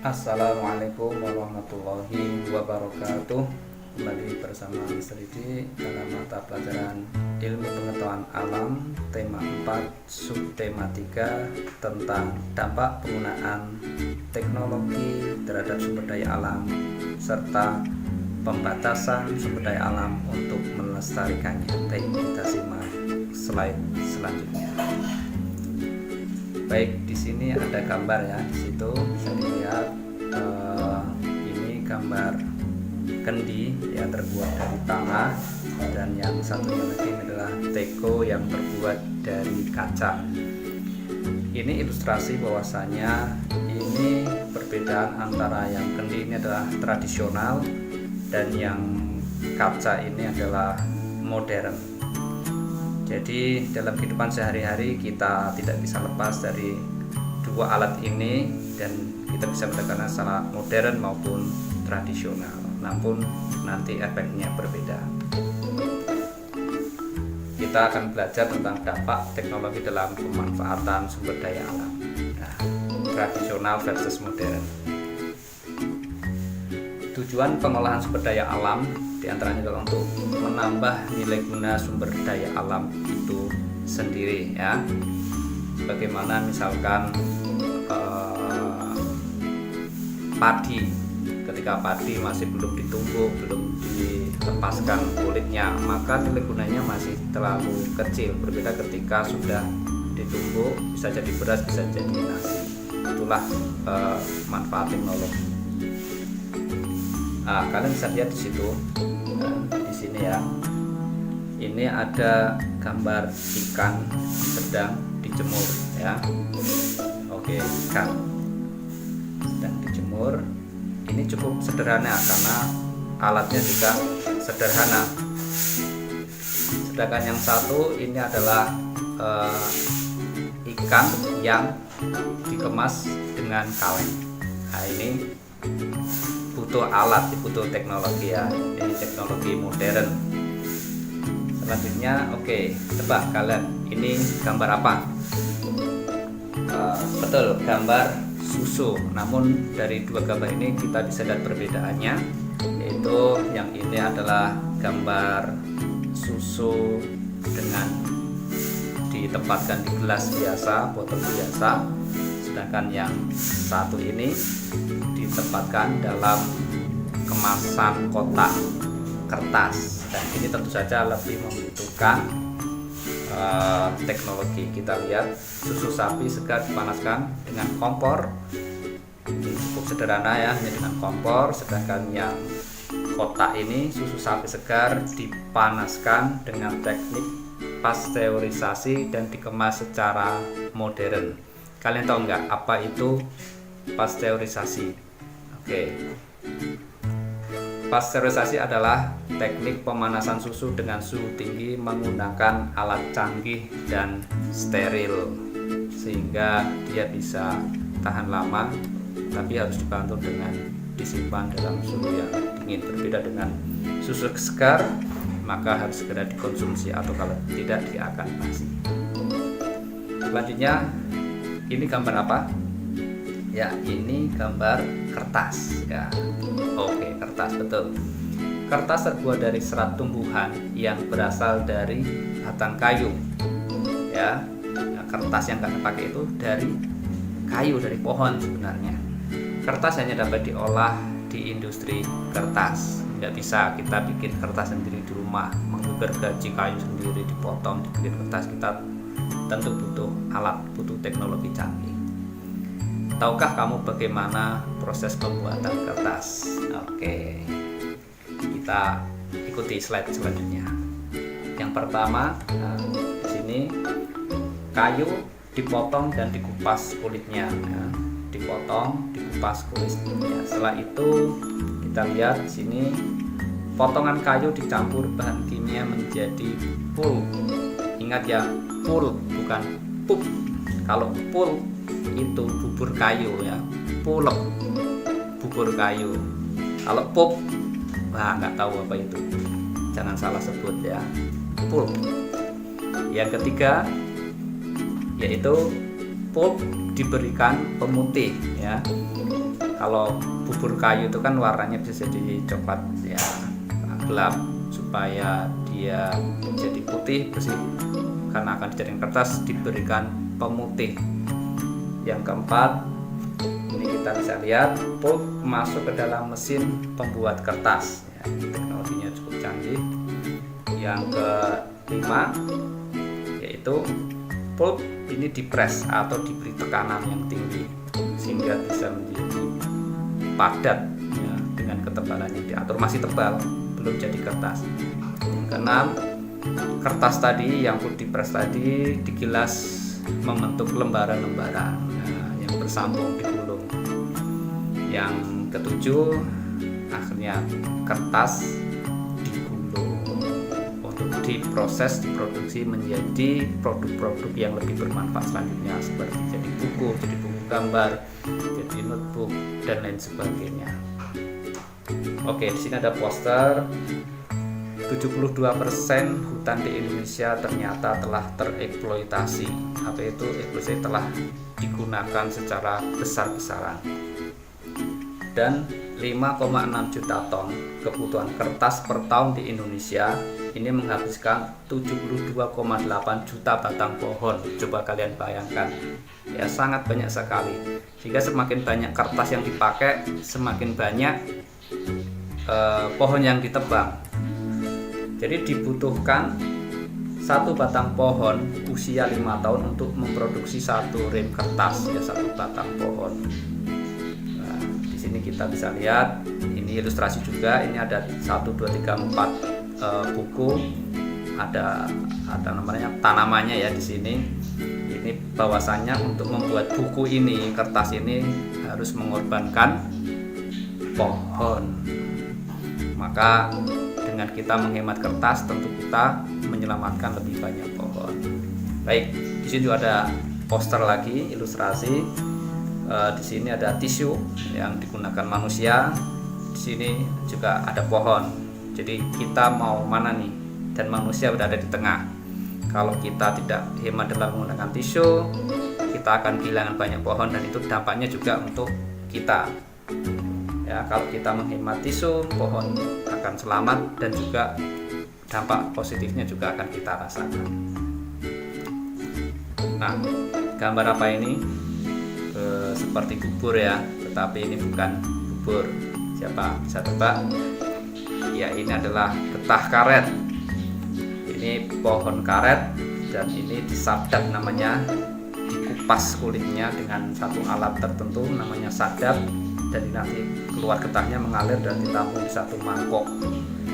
Assalamualaikum warahmatullahi wabarakatuh. Kembali bersama Mr. Didi dalam mata pelajaran Ilmu Pengetahuan Alam tema 4 subtema 3 tentang dampak penggunaan teknologi terhadap sumber daya alam serta pembatasan sumber daya alam untuk melestarikannya. Baik, kita simak slide selanjutnya. Baik, di sini ada gambar ya. Di situ bisa dilihat ini gambar kendi ya, terbuat dari tanah, dan yang satunya lagi adalah teko yang terbuat dari kaca. Ini ilustrasi bahwasanya ini perbedaan antara yang kendi ini adalah tradisional dan yang kaca ini adalah modern. Jadi dalam kehidupan sehari-hari kita tidak bisa lepas dari dua alat ini, dan kita bisa menggunakannya secara modern maupun tradisional, namun nanti efeknya berbeda. Kita akan belajar tentang dampak teknologi dalam pemanfaatan sumber daya alam. Nah, tradisional versus modern. Tujuan pengolahan sumber daya alam diantaranya adalah untuk menambah nilai guna sumber daya alam itu sendiri ya. Bagaimana misalkan padi, ketika padi masih belum ditumbuk, belum dilepaskan kulitnya, maka nilai gunanya masih terlalu kecil. Berbeda ketika sudah ditumbuk, bisa jadi beras, bisa jadi nasi. Itulah manfaat teknologi. Nah, kalian bisa lihat di situ, di sini ya. Ini ada gambar ikan sedang dijemur ya. Oke, ikan sedang dijemur. Ini cukup sederhana karena alatnya juga sederhana. Sedangkan yang satu ini adalah ikan yang dikemas dengan kaleng. Nah, ini butuh alat, butuh teknologi ya. Ini teknologi modern. Selanjutnya, oke, tebak kalian, ini gambar apa? Betul, gambar susu. Namun dari dua gambar ini kita bisa lihat perbedaannya, yaitu yang ini adalah gambar susu dengan ditempatkan di gelas biasa, botol biasa. Sedangkan yang satu ini ditempatkan dalam kemasan kotak kertas, dan ini tentu saja lebih membutuhkan teknologi. Kita lihat susu sapi segar dipanaskan dengan kompor. Ini cukup sederhana ya, hanya dengan kompor. Sedangkan yang kotak ini susu sapi segar dipanaskan dengan teknik pasteurisasi dan dikemas secara modern. Kalian tahu nggak apa itu pasteurisasi? Oke. Pasteurisasi adalah teknik pemanasan susu dengan suhu tinggi menggunakan alat canggih dan steril, sehingga dia bisa tahan lama, tapi harus dibantu dengan disimpan dalam suhu yang dingin. Berbeda dengan susu segar, maka harus segera dikonsumsi, atau kalau tidak dia akan basi. Selanjutnya, ini gambar apa? Ya, ini gambar kertas ya. Oke, kertas, betul. Kertas terbuat dari serat tumbuhan yang berasal dari batang kayu ya. Nah, kertas yang kami pakai itu dari kayu, dari pohon sebenarnya. Kertas hanya dapat diolah di industri kertas. Nggak bisa kita bikin kertas sendiri di rumah, menggergaji kayu sendiri, dipotong, dibikin kertas. Kita tentu butuh alat, butuh teknologi canggih. Tahukah kamu bagaimana proses pembuatan kertas? Oke, kita ikuti slide selanjutnya. Yang pertama, di sini kayu dipotong dan dikupas kulitnya. Ya. Dipotong, dikupas kulitnya. Setelah itu kita lihat di sini potongan kayu dicampur bahan kimia menjadi pulp. Ingat ya, pulp bukan pup. Kalau pulp itu bubur kayu ya, pulp bubur kayu. Kalau pup, wah nggak tahu apa itu, jangan salah sebut ya, pulp. Yang ketiga yaitu pulp diberikan pemutih ya. Kalau bubur kayu itu kan warnanya bisa jadi coklat ya gelap, supaya dia jadi putih bersih karena akan dijadikan kertas diberikan pemutih. Yang keempat, ini kita bisa lihat pulp masuk ke dalam mesin pembuat kertas ya, teknologinya cukup canggih. Yang kelima yaitu pulp ini dipres atau diberi tekanan yang tinggi sehingga bisa menjadi padat ya, dengan ketebalan yang diatur, masih tebal, belum jadi kertas. Yang keenam, kertas tadi yang pulp dipres tadi digilas membentuk lembaran-lembaran yang bersambung digulung. Yang ketujuh, akhirnya kertas digulung untuk diproses, diproduksi menjadi produk-produk yang lebih bermanfaat selanjutnya, seperti jadi buku gambar, jadi notebook dan lain sebagainya. Oke, di sini ada poster. 72% hutan di Indonesia ternyata telah tereksploitasi, atau itu eksploitasi telah digunakan secara besar-besaran. Dan 5,6 juta ton kebutuhan kertas per tahun di Indonesia ini menghabiskan 72,8 juta batang pohon. Coba kalian bayangkan ya, sangat banyak sekali. Sehingga semakin banyak kertas yang dipakai, semakin banyak pohon yang ditebang. Jadi dibutuhkan satu batang pohon usia 5 tahun untuk memproduksi satu rem kertas ya, satu batang pohon. Nah, di sini kita bisa lihat, ini ilustrasi juga. Ini ada 1, 2, 3, 4 buku. Ada namanya tanamannya ya di sini. Ini bahwasannya untuk membuat buku ini, kertas ini harus mengorbankan pohon. Maka dengan kita menghemat kertas, tentu kita menyelamatkan lebih banyak pohon. Baik, di sini juga ada poster lagi, ilustrasi. Di sini ada tisu yang digunakan manusia. Di sini juga ada pohon. Jadi kita mau mana nih? Dan manusia berada di tengah. Kalau kita tidak hemat dalam menggunakan tisu, kita akan kehilangan banyak pohon, dan itu dampaknya juga untuk kita. Ya, kalau kita menghemat tisu, pohon akan selamat, dan juga dampak positifnya juga akan kita rasakan. Nah, gambar apa ini? Seperti bubur ya, tetapi ini bukan bubur. Siapa bisa tebak? Ya, ini adalah getah karet. Ini pohon karet, dan ini disadap namanya, dikupas kulitnya dengan satu alat tertentu namanya sadap. Dan ini nanti keluar getahnya mengalir dan ditampung di satu mangkok.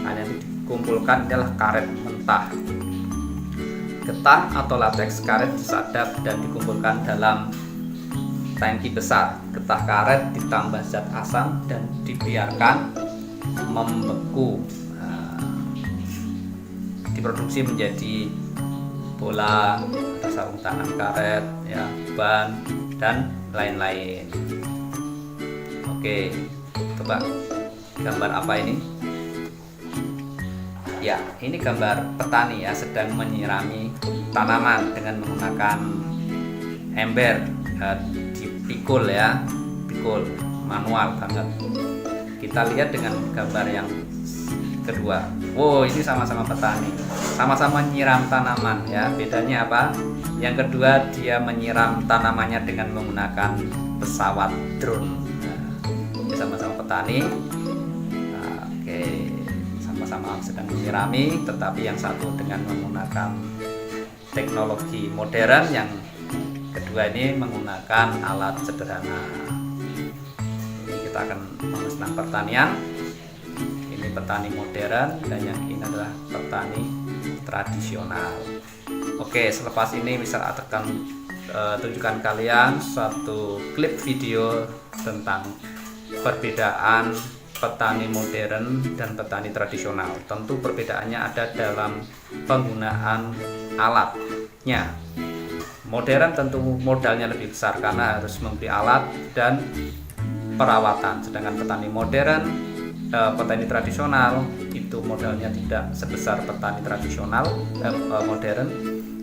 Nah, yang dikumpulkan adalah karet mentah. Getah atau lateks karet disadap dan dikumpulkan dalam tangki besar. Getah karet ditambah zat asam dan dibiarkan membeku. Nah, diproduksi menjadi bola, ada sarung tangan karet, ya, ban dan lain-lain. Oke, coba gambar apa ini? Ya, ini gambar petani ya, sedang menyirami tanaman dengan menggunakan ember, dipikul ya, pikul manual banget. Kita lihat dengan gambar yang kedua. Wow, ini sama-sama petani, sama-sama nyiram tanaman ya. Bedanya apa? Yang kedua, dia menyiram tanamannya dengan menggunakan pesawat drone. Sama-sama petani. Nah, oke, sama-sama sedang menyirami, tetapi yang satu dengan menggunakan teknologi modern, yang kedua ini menggunakan alat sederhana. Ini kita akan membahas tentang pertanian. Ini petani modern, dan yang ini adalah petani tradisional. Oke, selepas ini bisa akan tunjukkan kalian suatu klip video tentang perbedaan petani modern dan petani tradisional. Tentu perbedaannya ada dalam penggunaan alatnya. Modern tentu modalnya lebih besar karena harus membeli alat dan perawatan, sedangkan petani modern, petani tradisional itu modalnya tidak sebesar petani tradisional modern,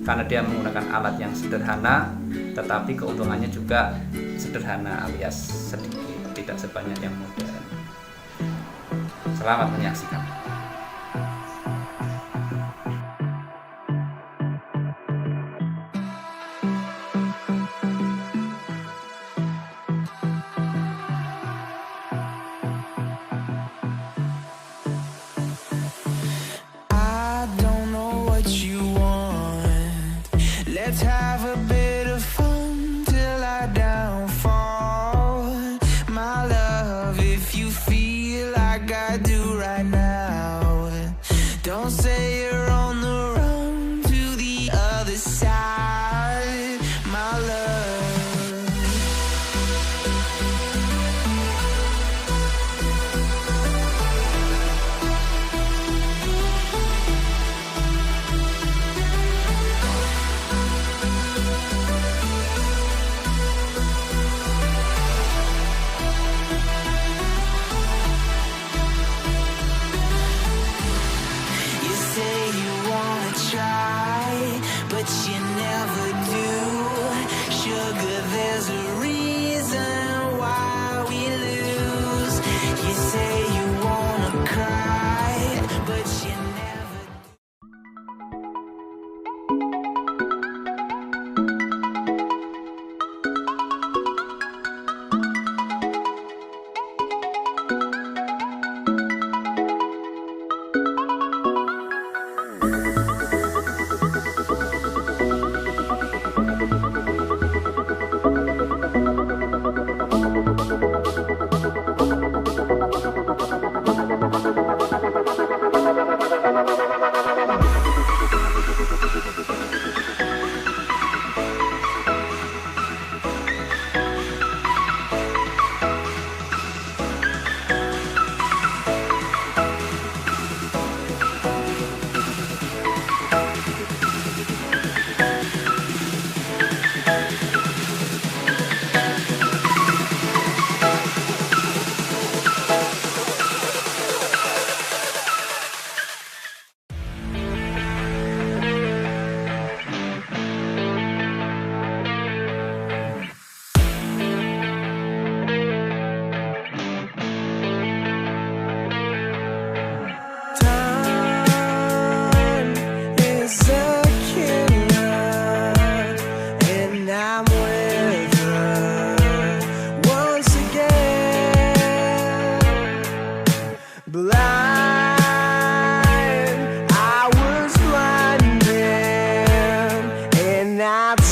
karena dia menggunakan alat yang sederhana, tetapi keuntungannya juga sederhana alias sedikit tidak sebanyak yang modern. Selamat menyaksikan. Let's have a bit of fun till I downfall. My love, if you feel like I do right now, don't say you're on the run to the other side, my love. But you never do. Sugar, there's a reason why we lose. You say you wanna cry, but you never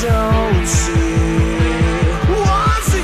don't see once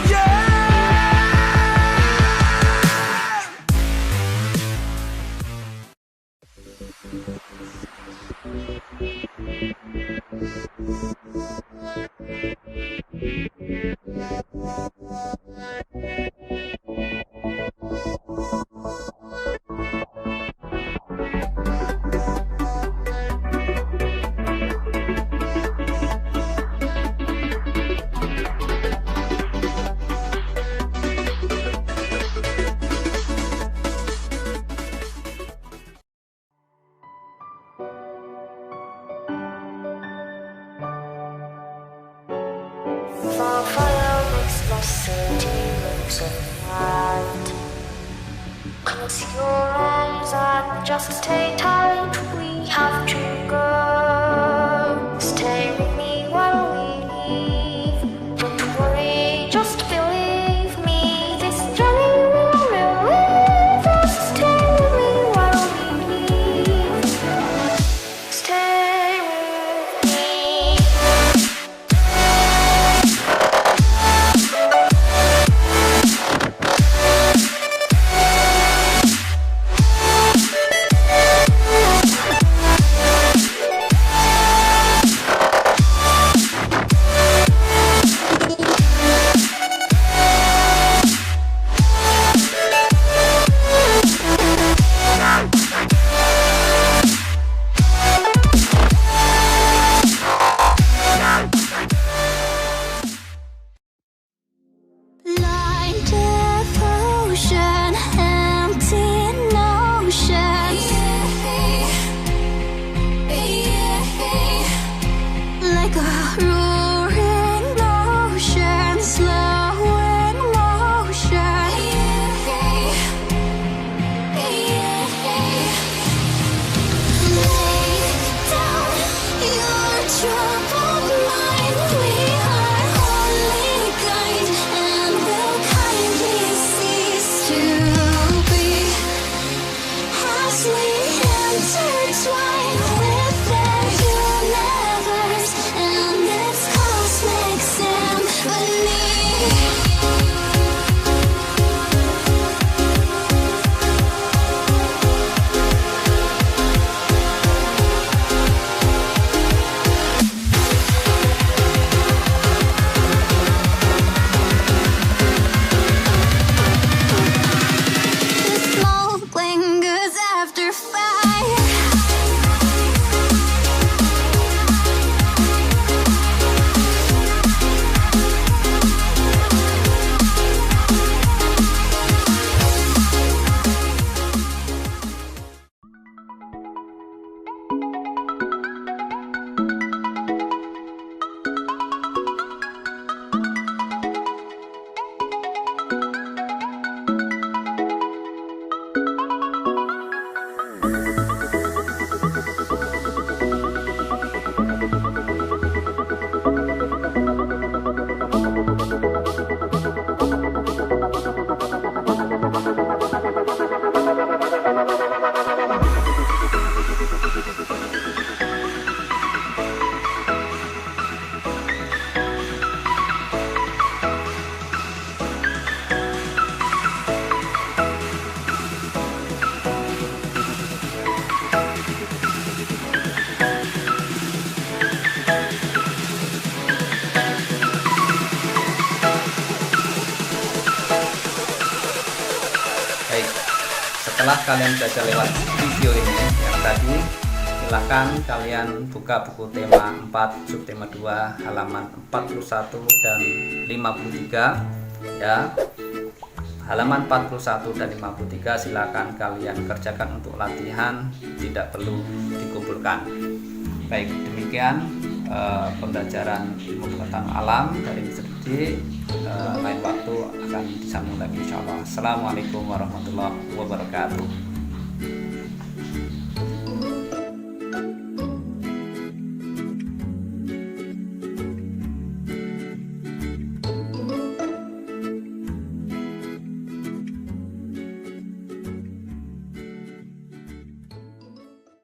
close your eyes and just stay tight. We have to go. Stay with me while we leave. Don't worry, just believe me. This journey will relieve us. Stay with me while we leave. Stay with me. Baik, setelah kalian belajar lewat video ini yang tadi, silahkan kalian buka buku tema 4 subtema 2 halaman 41 dan 53 ya. Halaman 41 dan 53 silakan kalian kerjakan untuk latihan, tidak perlu dikumpulkan. Baik, demikian pembelajaran ilmu pengetahuan alam dari Mr. D. Lain waktu akan disambung lagi insyaallah. Assalamualaikum warahmatullahi wabarakatuh.